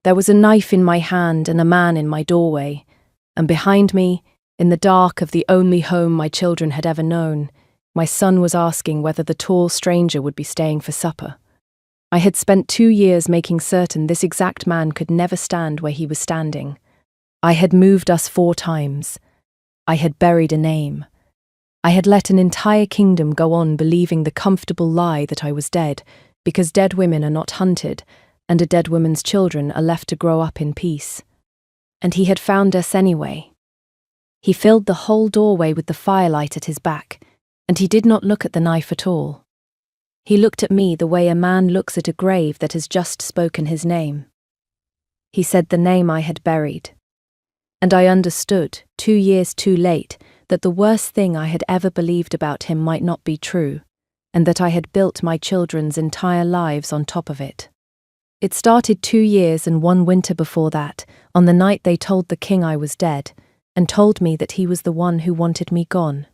There was a knife in my hand and a man in my doorway, and behind me, in the dark of the only home my children had ever known, my son was asking whether the tall stranger would be staying for supper. I had spent 2 years making certain this exact man could never stand where he was standing. I had moved us 4 times. I had buried a name. I had let an entire kingdom go on believing the comfortable lie that I was dead, because dead women are not hunted, and a dead woman's children are left to grow up in peace. And he had found us anyway. He filled the whole doorway with the firelight at his back, and he did not look at the knife at all. He looked at me the way a man looks at a grave that has just spoken his name. He said the name I had buried. And I understood, 2 years too late, that the worst thing I had ever believed about him might not be true, and that I had built my children's entire lives on top of it. It started 2 years and 1 winter before that, on the night they told the king I was dead, and told me that he was the one who wanted me gone.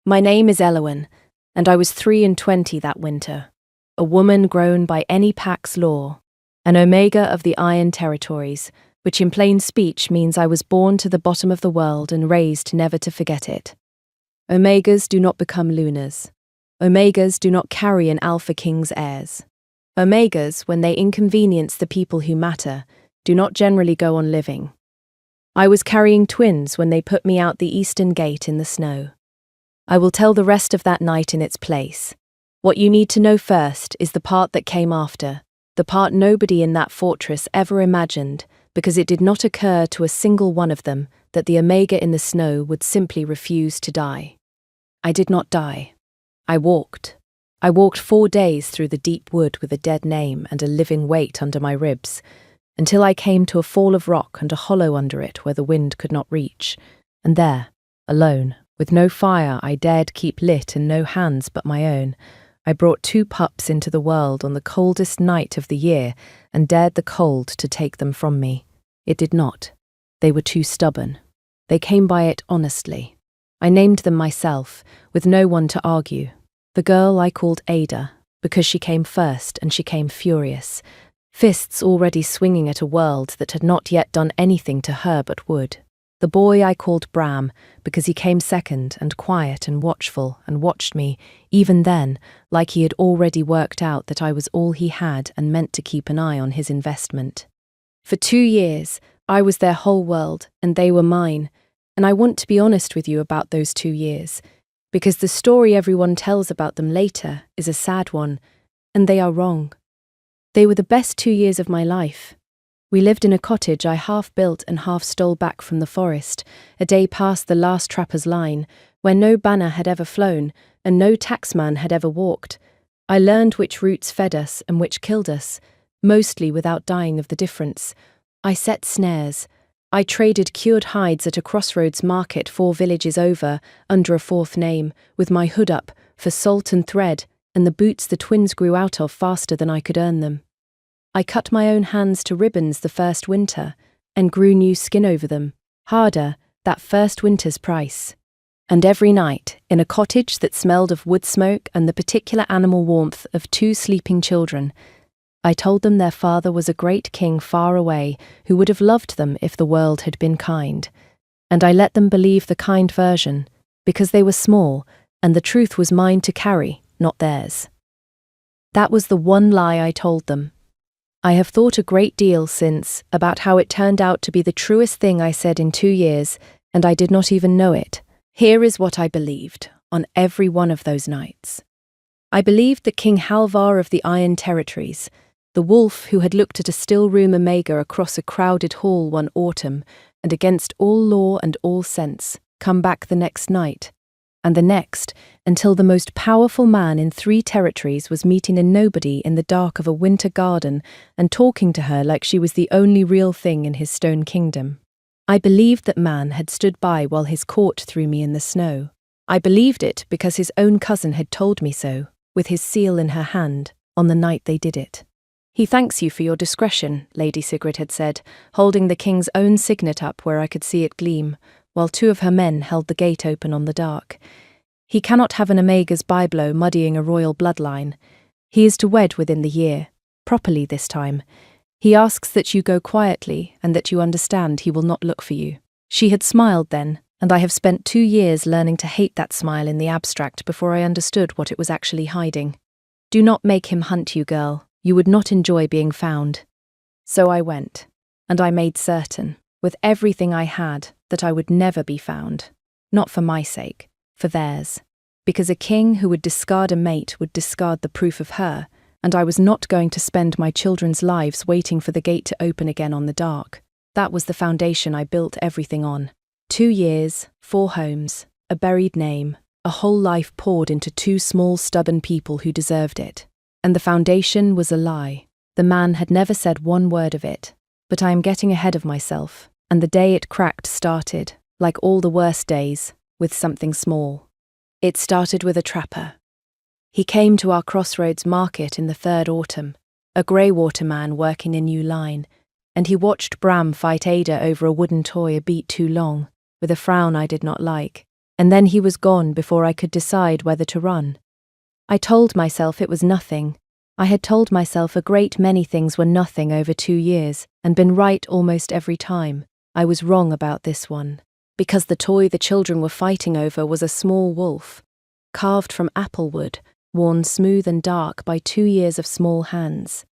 My name is Elowen, and I was 23 that winter, a woman grown by any Pax law, an Omega of the Iron Territories, which in plain speech means I was born to the bottom of the world and raised never to forget it. Omegas do not become Lunars. Omegas do not carry an Alpha King's heirs. Omegas, when they inconvenience the people who matter, do not generally go on living. I was carrying twins when they put me out the eastern gate in the snow. I will tell the rest of that night in its place. What you need to know first is the part that came after, the part nobody in that fortress ever imagined, because it did not occur to a single one of them that the Omega in the snow would simply refuse to die. I did not die. I walked. I walked 4 days through the deep wood with a dead name and a living weight under my ribs, until I came to a fall of rock and a hollow under it where the wind could not reach, and there, alone, with no fire I dared keep lit and no hands but my own, I brought 2 pups into the world on the coldest night of the year and dared the cold to take them from me. It did not. They were too stubborn. They came by it honestly. I named them myself, with no one to argue. The girl I called Ada, because she came first and she came furious, fists already swinging at a world that had not yet done anything to her but would. The boy I called Bram, because he came second and quiet and watchful and watched me, even then, like he had already worked out that I was all he had and meant to keep an eye on his investment. For 2 years, I was their whole world and they were mine, and I want to be honest with you about those 2 years, because the story everyone tells about them later is a sad one, and they are wrong. They were the best 2 years of my life. We lived in a cottage I half built and half stole back from the forest, a day past the last trapper's line, where no banner had ever flown and no taxman had ever walked. I learned which routes fed us and which killed us, mostly without dying of the difference. I set snares. I traded cured hides at a crossroads market 4 villages over, under a 4th name, with my hood up, for salt and thread, and the boots the twins grew out of faster than I could earn them. I cut my own hands to ribbons the first winter, and grew new skin over them, harder, that first winter's price. And every night, in a cottage that smelled of wood smoke and the particular animal warmth of 2 sleeping children, I told them their father was a great king far away who would have loved them if the world had been kind. And I let them believe the kind version, because they were small, and the truth was mine to carry, not theirs. That was the one lie I told them. I have thought a great deal since about how it turned out to be the truest thing I said in 2 years, and I did not even know it. Here is what I believed, on every one of those nights. I believed that King Halvar of the Iron Territories, the wolf who had looked at a still-room Omega across a crowded hall one autumn, and against all law and all sense, come back the next night, and the next, until the most powerful man in 3 territories was meeting a nobody in the dark of a winter garden and talking to her like she was the only real thing in his stone kingdom. I believed that man had stood by while his court threw me in the snow. I believed it because his own cousin had told me so, with his seal in her hand, on the night they did it. He thanks you for your discretion, Lady Sigrid had said, holding the king's own signet up where I could see it gleam, while 2 of her men held the gate open on the dark. He cannot have an Omega's byblow muddying a royal bloodline. He is to wed within the year, properly this time. He asks that you go quietly and that you understand he will not look for you." She had smiled then, and I have spent 2 years learning to hate that smile in the abstract before I understood what it was actually hiding. "Do not make him hunt you, girl. You would not enjoy being found." So I went, and I made certain, with everything I had, that I would never be found. Not for my sake, for theirs. Because a king who would discard a mate would discard the proof of her, and I was not going to spend my children's lives waiting for the gate to open again on the dark. That was the foundation I built everything on. 2 years, 4 homes, a buried name, a whole life poured into 2 small stubborn people who deserved it. And the foundation was a lie. The man had never said one word of it. But I am getting ahead of myself, and the day it cracked started, like all the worst days, with something small. It started with a trapper. He came to our crossroads market in the 3rd autumn, a grey-water man working a new line, and he watched Bram fight Ada over a wooden toy a beat too long, with a frown I did not like, and then he was gone before I could decide whether to run. I told myself it was nothing. I had told myself a great many things were nothing over 2 years, and been right almost every time. I was wrong about this one. Because the toy the children were fighting over was a small wolf, carved from apple wood, worn smooth and dark by 2 years of small hands.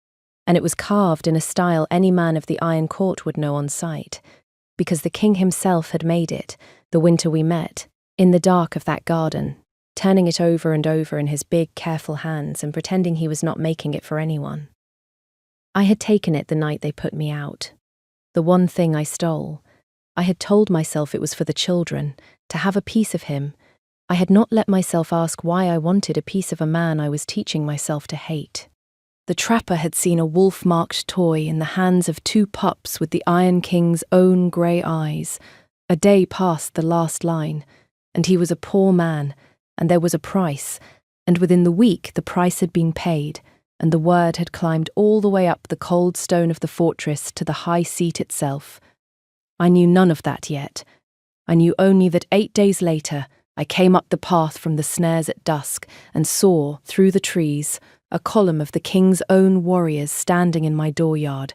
And it was carved in a style any man of the Iron Court would know on sight, because the king himself had made it, the winter we met, in the dark of that garden, turning it over and over in his big, careful hands and pretending he was not making it for anyone. I had taken it the night they put me out. The one thing I stole. I had told myself it was for the children, to have a piece of him. I had not let myself ask why I wanted a piece of a man I was teaching myself to hate. The trapper had seen a wolf-marked toy in the hands of 2 pups with the Iron King's own grey eyes, a day past the last line, and he was a poor man, and there was a price, and within the week the price had been paid, and the word had climbed all the way up the cold stone of the fortress to the high seat itself. I knew none of that yet. I knew only that 8 days later I came up the path from the snares at dusk and saw, through the trees, a column of the king's own warriors standing in my dooryard,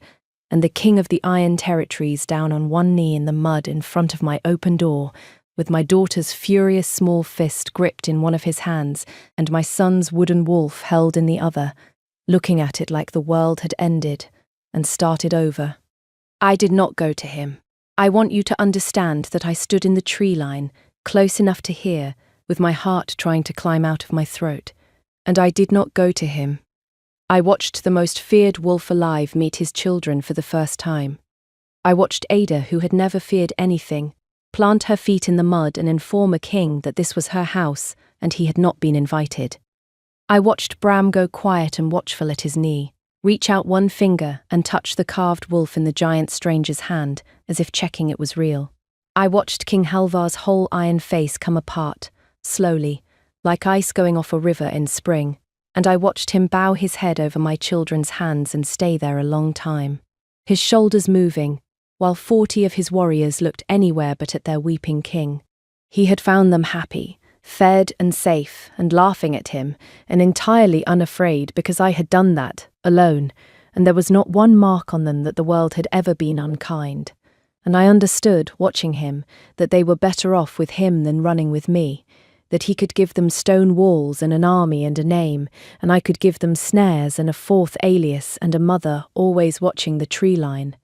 and the king of the Iron Territories down on one knee in the mud in front of my open door, with my daughter's furious small fist gripped in one of his hands and my son's wooden wolf held in the other, looking at it like the world had ended and started over. I did not go to him. I want you to understand that I stood in the tree line, close enough to hear, with my heart trying to climb out of my throat, and I did not go to him. I watched the most feared wolf alive meet his children for the first time. I watched Ada, who had never feared anything, plant her feet in the mud and inform a king that this was her house and he had not been invited. I watched Bram go quiet and watchful at his knee, reach out one finger and touch the carved wolf in the giant stranger's hand, as if checking it was real. I watched King Halvar's whole iron face come apart, slowly, like ice going off a river in spring, and I watched him bow his head over my children's hands and stay there a long time, his shoulders moving, while 40 of his warriors looked anywhere but at their weeping king. He had found them happy, fed and safe, and laughing at him, and entirely unafraid because I had done that, alone, and there was not one mark on them that the world had ever been unkind. And I understood, watching him, that they were better off with him than running with me, that he could give them stone walls and an army and a name, and I could give them snares and a 4th alias and a mother always watching the tree line.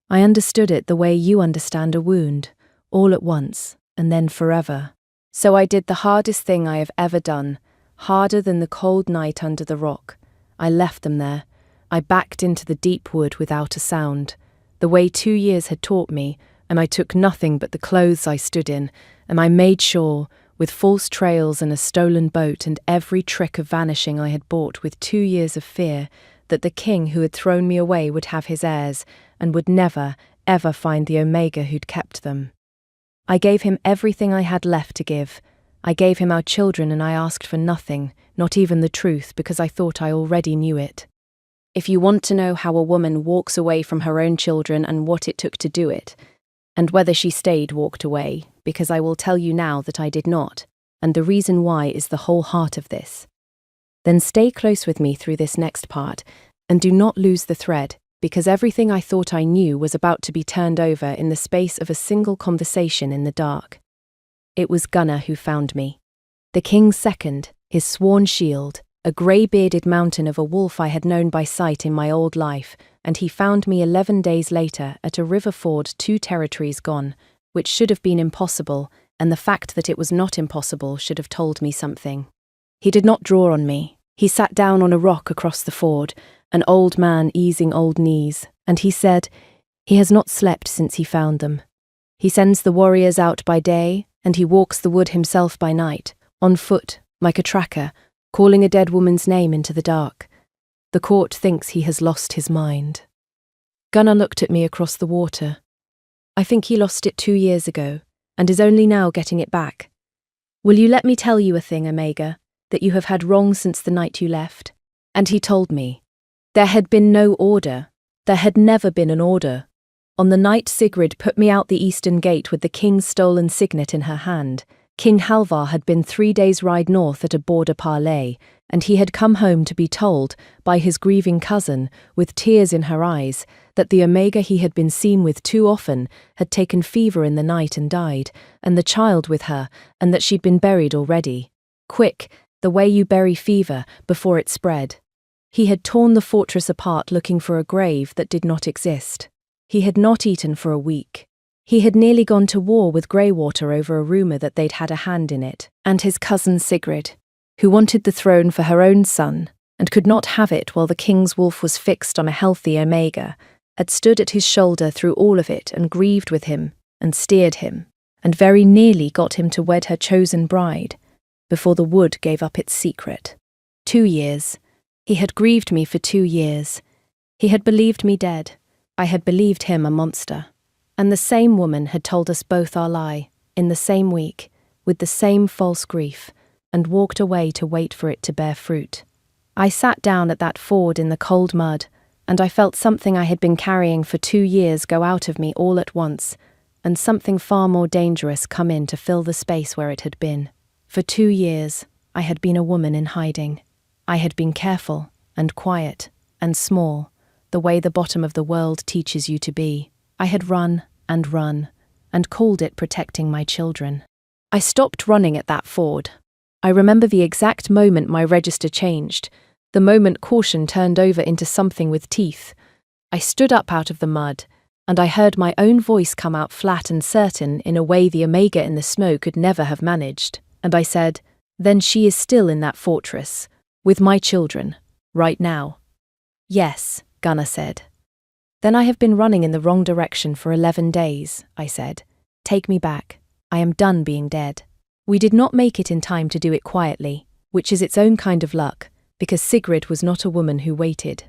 I understood it the way you understand a wound, all at once, and then forever. So I did the hardest thing I have ever done, harder than the cold night under the rock. I left them there. I backed into the deep wood without a sound, the way 2 years had taught me, and I took nothing but the clothes I stood in, and I made sure, with false trails and a stolen boat and every trick of vanishing I had bought with 2 years of fear, that the king who had thrown me away would have his heirs, and would never, ever find the Omega who'd kept them. I gave him everything I had left to give. I gave him our children, and I asked for nothing, not even the truth, because I thought I already knew it. If you want to know how a woman walks away from her own children and what it took to do it, and whether she stayed walked away, because I will tell you now that I did not, and the reason why is the whole heart of this, then stay close with me through this next part, and do not lose the thread, because everything I thought I knew was about to be turned over in the space of a single conversation in the dark. It was Gunnar who found me. The king's second, his sworn shield, a grey-bearded mountain of a wolf I had known by sight in my old life, and he found me 11 days later at a river ford 2 territories gone, which should have been impossible, and the fact that it was not impossible should have told me something. He did not draw on me. He sat down on a rock across the ford, an old man easing old knees, and he said, "He has not slept since he found them. He sends the warriors out by day, and he walks the wood himself by night, on foot, like a tracker, calling a dead woman's name into the dark. The court thinks he has lost his mind." Gunnar looked at me across the water. "I think he lost it 2 years ago, and is only now getting it back. Will you let me tell you a thing, Omega, that you have had wrong since the night you left?" And he told me. There had been no order. There had never been an order. On the night Sigrid put me out the eastern gate with the king's stolen signet in her hand, King Halvar had been 3 days' ride north at a border parley, and he had come home to be told, by his grieving cousin, with tears in her eyes, that the Omega he had been seen with too often had taken fever in the night and died, and the child with her, and that she'd been buried already. Quick, the way you bury fever, before it spread. He had torn the fortress apart looking for a grave that did not exist. He had not eaten for a week. He had nearly gone to war with Greywater over a rumour that they'd had a hand in it, and his cousin Sigrid, who wanted the throne for her own son, and could not have it while the king's wolf was fixed on a healthy Omega, had stood at his shoulder through all of it and grieved with him, and steered him, and very nearly got him to wed her chosen bride, before the wood gave up its secret. 2 years. He had grieved me for 2 years. He had believed me dead. I had believed him a monster. And the same woman had told us both our lie, in the same week, with the same false grief, and walked away to wait for it to bear fruit. I sat down at that ford in the cold mud, and I felt something I had been carrying for 2 years go out of me all at once, and something far more dangerous come in to fill the space where it had been. For 2 years, I had been a woman in hiding. I had been careful, and quiet, and small, the way the bottom of the world teaches you to be. I had run, and called it protecting my children. I stopped running at that ford. I remember the exact moment my register changed, the moment caution turned over into something with teeth. I stood up out of the mud, and I heard my own voice come out flat and certain in a way the Omega in the smoke could never have managed, and I said, "Then she is still in that fortress, with my children, right now." "Yes," Gunnar said. "Then I have been running in the wrong direction for 11 days, I said. "Take me back. I am done being dead." We did not make it in time to do it quietly, which is its own kind of luck, because Sigrid was not a woman who waited.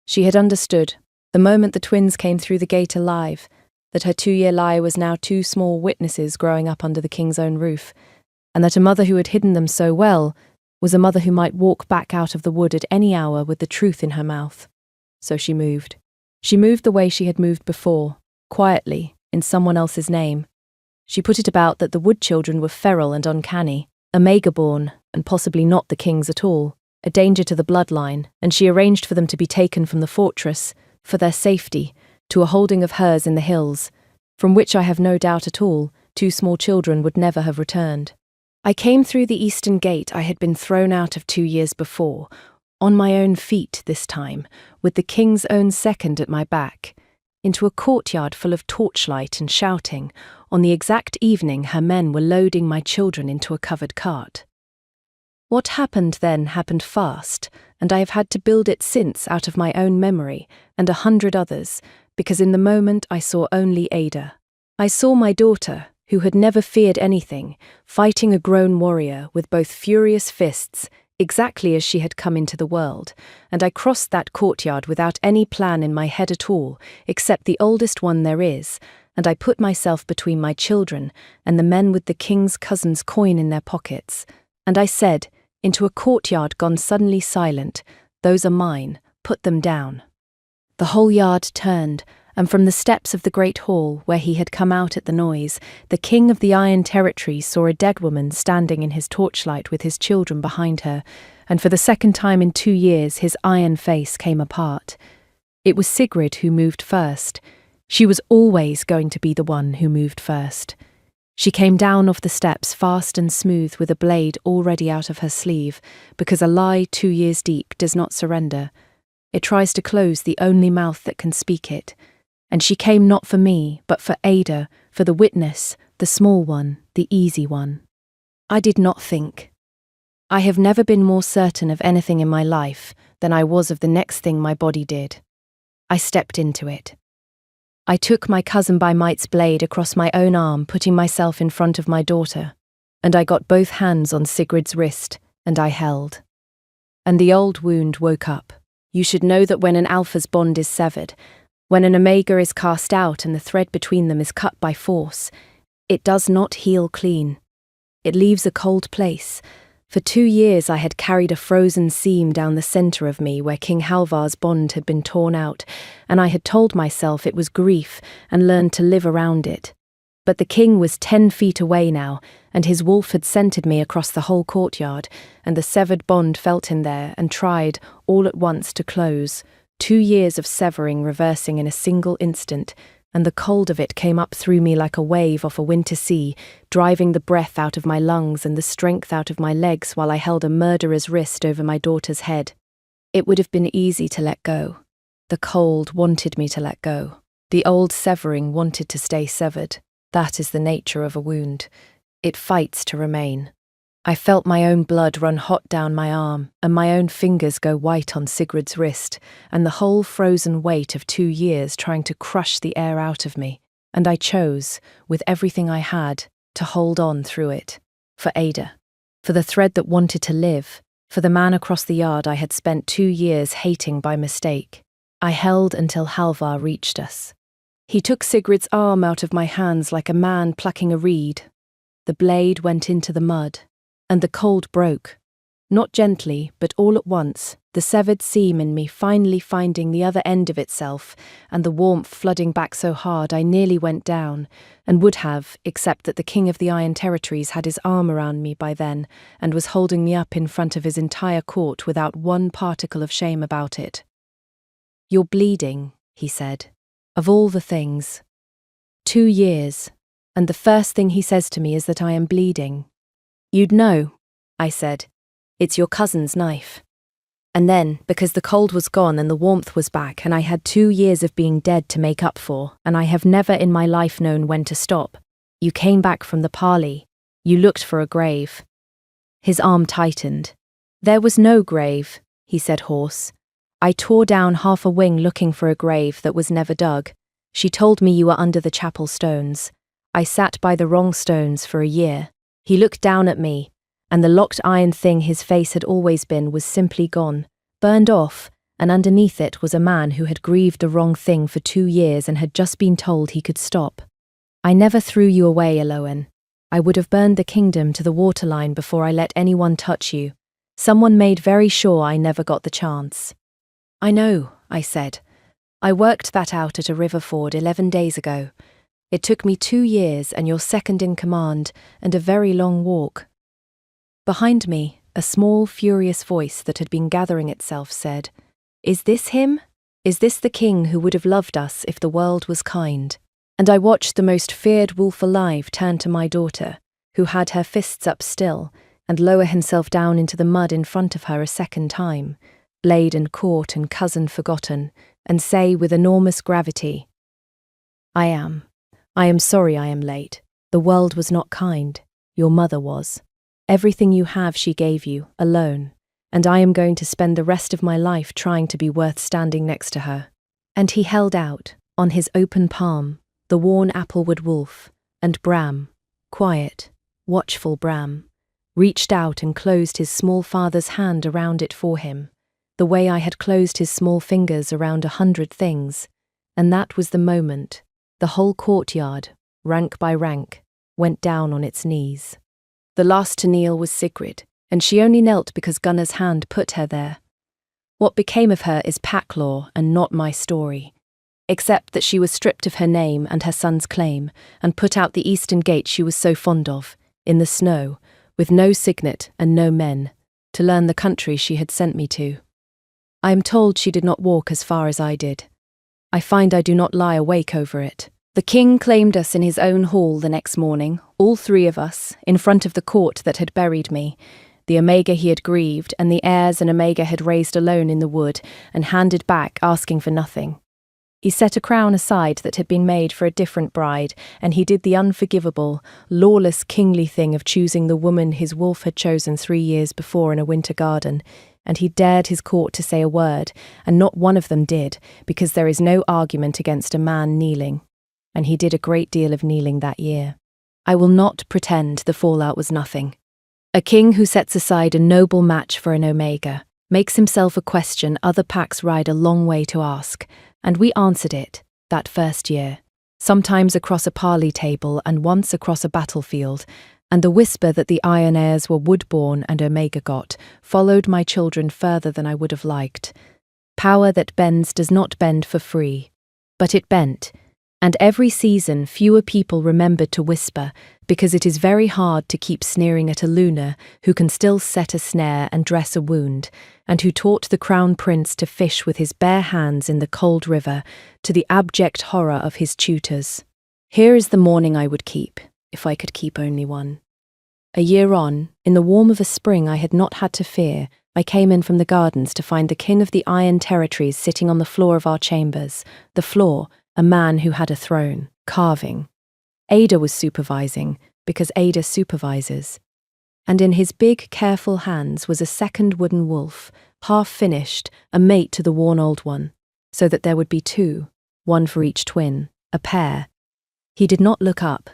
She had understood, the moment the twins came through the gate alive, that her 2-year lie was now 2 small witnesses growing up under the king's own roof, and that a mother who had hidden them so well was a mother who might walk back out of the wood at any hour with the truth in her mouth. So she moved. She moved the way she had moved before, quietly, in someone else's name. She put it about that the wood children were feral and uncanny, Omega-born, and possibly not the king's at all, a danger to the bloodline, and she arranged for them to be taken from the fortress, for their safety, to a holding of hers in the hills, from which I have no doubt at all, 2 small children would never have returned. I came through the eastern gate I had been thrown out of 2 years before, on my own feet this time, with the king's own second at my back, into a courtyard full of torchlight and shouting, on the exact evening her men were loading my children into a covered cart. What happened then happened fast, and I have had to build it since out of my own memory, and 100 others, because in the moment I saw only Ada. I saw my daughter, who had never feared anything, fighting a grown warrior with both furious fists, exactly as she had come into the world, and I crossed that courtyard without any plan in my head at all, except the oldest one there is, and I put myself between my children and the men with the king's cousin's coin in their pockets, and I said, into a courtyard gone suddenly silent, "Those are mine, put them down." The whole yard turned, and from the steps of the great hall, where he had come out at the noise, the king of the Iron Territory saw a dead woman standing in his torchlight with his children behind her, and for the second time in 2 years his iron face came apart. It was Sigrid who moved first. She was always going to be the one who moved first. She came down off the steps fast and smooth with a blade already out of her sleeve, because a lie 2 years deep does not surrender. It tries to close the only mouth that can speak it. And she came not for me, but for Ada, for the witness, the small one, the easy one. I did not think. I have never been more certain of anything in my life than I was of the next thing my body did. I stepped into it. I took my cousin by might's blade across my own arm, putting myself in front of my daughter, and I got both hands on Sigrid's wrist, and I held. And the old wound woke up. You should know that when an alpha's bond is severed, when an omega is cast out and the thread between them is cut by force, it does not heal clean. It leaves a cold place. For 2 years I had carried a frozen seam down the centre of me where King Halvar's bond had been torn out, and I had told myself it was grief and learned to live around it. But the king was 10 feet away now, and his wolf had scented me across the whole courtyard, and the severed bond felt in there and tried, all at once, to close. 2 years of severing reversing in a single instant, and the cold of it came up through me like a wave off a winter sea, driving the breath out of my lungs and the strength out of my legs while I held a murderer's wrist over my daughter's head. It would have been easy to let go. The cold wanted me to let go. The old severing wanted to stay severed. That is the nature of a wound. It fights to remain. I felt my own blood run hot down my arm, and my own fingers go white on Sigrid's wrist, and the whole frozen weight of 2 years trying to crush the air out of me, and I chose, with everything I had, to hold on through it. For Ada. For the thread that wanted to live. For the man across the yard I had spent 2 years hating by mistake. I held until Halvar reached us. He took Sigrid's arm out of my hands like a man plucking a reed. The blade went into the mud. And the cold broke. Not gently, but all at once, the severed seam in me finally finding the other end of itself, and the warmth flooding back so hard I nearly went down, and would have, except that the King of the Iron Territories had his arm around me by then, and was holding me up in front of his entire court without one particle of shame about it. "You're bleeding," he said. "Of all the things. 2 years, and the first thing he says to me is that I am bleeding." "You'd know," I said. "It's your cousin's knife." And then, because the cold was gone and the warmth was back and I had 2 years of being dead to make up for, and I have never in my life known when to stop, "You came back from the parley. You looked for a grave." His arm tightened. "There was no grave," he said hoarse. "I tore down half a wing looking for a grave that was never dug. She told me you were under the chapel stones. I sat by the wrong stones for a year." He looked down at me, and the locked iron thing his face had always been was simply gone, burned off, and underneath it was a man who had grieved the wrong thing for 2 years and had just been told he could stop. "I never threw you away, Eloan. I would have burned the kingdom to the waterline before I let anyone touch you. Someone made very sure I never got the chance." "I know," I said. "I worked that out at a river ford 11 days ago. It took me 2 years and your second in command, and a very long walk." Behind me, a small, furious voice that had been gathering itself said, "Is this him? Is this the king who would have loved us if the world was kind?" And I watched the most feared wolf alive turn to my daughter, who had her fists up still, and lower himself down into the mud in front of her a second time, blade and court and cousin forgotten, and say with enormous gravity, "I am sorry I am late. The world was not kind. Your mother was. Everything you have she gave you, alone, and I am going to spend the rest of my life trying to be worth standing next to her." And he held out, on his open palm, the worn applewood wolf, and Bram, quiet, watchful Bram, reached out and closed his small father's hand around it for him, the way I had closed his small fingers around 100 things, and that was the moment. The whole courtyard, rank by rank, went down on its knees. The last to kneel was Sigrid, and she only knelt because Gunnar's hand put her there. What became of her is pack law and not my story, except that she was stripped of her name and her son's claim, and put out the eastern gate she was so fond of, in the snow, with no signet and no men, to learn the country she had sent me to. I am told she did not walk as far as I did, I find I do not lie awake over it. The king claimed us in his own hall the next morning, all three of us, in front of the court that had buried me. The Omega he had grieved, and the heirs an Omega had raised alone in the wood, and handed back, asking for nothing. He set a crown aside that had been made for a different bride, and he did the unforgivable, lawless kingly thing of choosing the woman his wolf had chosen 3 years before in a winter garden, and he dared his court to say a word, and not one of them did, because there is no argument against a man kneeling. And he did a great deal of kneeling that year. I will not pretend the fallout was nothing. A king who sets aside a noble match for an Omega makes himself a question other packs ride a long way to ask, and we answered it, that first year, sometimes across a parley table and once across a battlefield, and the whisper that the Iron heirs were wood-born and Omega got followed my children further than I would have liked. Power that bends does not bend for free, but it bent, and every season fewer people remembered to whisper, because it is very hard to keep sneering at a lunar who can still set a snare and dress a wound, and who taught the crown prince to fish with his bare hands in the cold river, to the abject horror of his tutors. Here is the morning I would keep, if I could keep only one. A year on, in the warm of a spring I had not had to fear, I came in from the gardens to find the king of the Iron Territories sitting on the floor of our chambers, the floor, a man who had a throne, carving. Ada was supervising, because Ada supervises. And in his big, careful hands was a second wooden wolf, half finished, a mate to the worn old one, so that there would be two, one for each twin, a pair. He did not look up.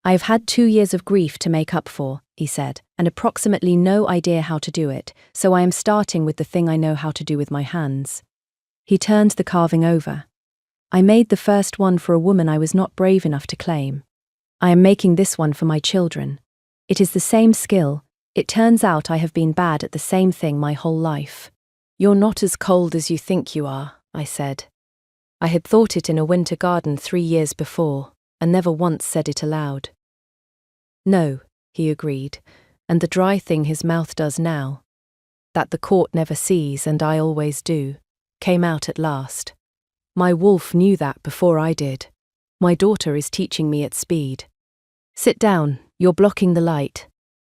I have had 2 years of grief to make up for, he said, and approximately no idea how to do it, so I am starting with the thing I know how to do with my hands. He turned the carving over. I made the first one for a woman I was not brave enough to claim. I am making this one for my children. It is the same skill. It turns out I have been bad at the same thing my whole life. You're not as cold as you think you are, I said. I had thought it in a winter garden 3 years before, and never once said it aloud. No, he agreed, and the dry thing his mouth does now, that the court never sees and I always do, came out at last. My wolf knew that before I did. My daughter is teaching me at speed. Sit down, you're blocking the light.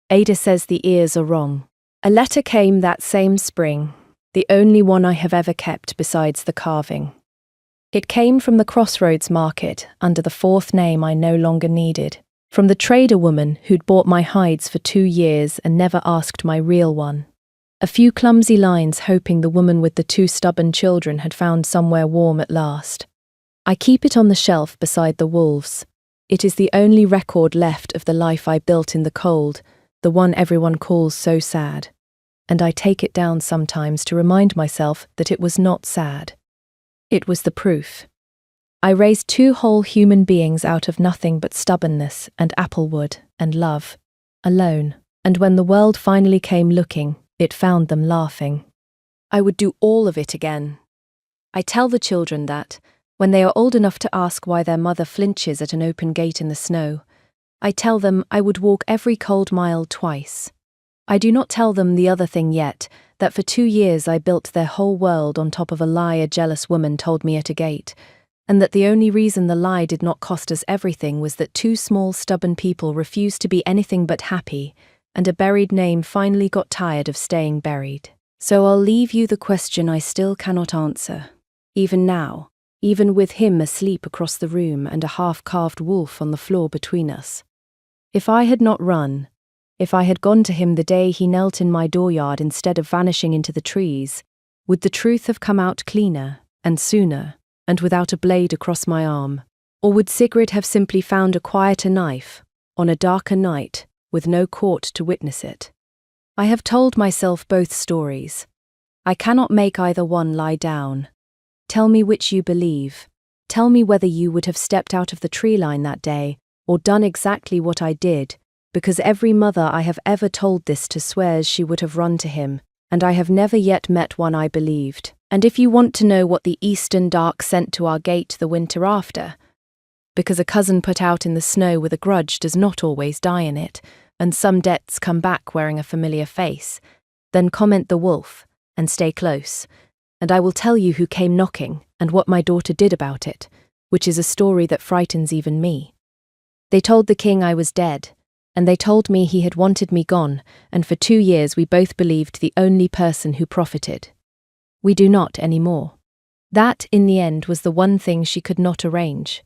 Ada says the ears are wrong. A letter came that same spring, the only one I have ever kept besides the carving. It came from the Crossroads market under the fourth name I no longer needed, from the trader woman who'd bought my hides for 2 years and never asked my real one. A few clumsy lines hoping the woman with the 2 stubborn children had found somewhere warm at last. I keep it on the shelf beside the wolves. It is the only record left of the life I built in the cold, the one everyone calls so sad. And I take it down sometimes to remind myself that it was not sad. It was the proof. I raised 2 whole human beings out of nothing but stubbornness and applewood and love, alone, and when the world finally came looking, it found them laughing. I would do all of it again. I tell the children that, when they are old enough to ask why their mother flinches at an open gate in the snow, I tell them I would walk every cold mile twice. I do not tell them the other thing yet, that for 2 years I built their whole world on top of a lie a jealous woman told me at a gate, and that the only reason the lie did not cost us everything was that 2 small stubborn people refused to be anything but happy, and a buried name finally got tired of staying buried. So I'll leave you the question I still cannot answer, even now, even with him asleep across the room and a half-carved wolf on the floor between us. If I had not run, if I had gone to him the day he knelt in my dooryard instead of vanishing into the trees, would the truth have come out cleaner and sooner and without a blade across my arm? Or would Sigrid have simply found a quieter knife, on a darker night, with no court to witness it? I have told myself both stories. I cannot make either one lie down. Tell me which you believe. Tell me whether you would have stepped out of the tree line that day, or done exactly what I did, because every mother I have ever told this to swears she would have run to him, and I have never yet met one I believed. And if you want to know what the eastern dark sent to our gate the winter after, because a cousin put out in the snow with a grudge does not always die in it, and some debts come back wearing a familiar face, then comment the wolf, and stay close, and I will tell you who came knocking, and what my daughter did about it, which is a story that frightens even me. They told the king I was dead, and they told me he had wanted me gone, and for 2 years we both believed the only person who profited. We do not anymore. That, in the end, was the one thing she could not arrange.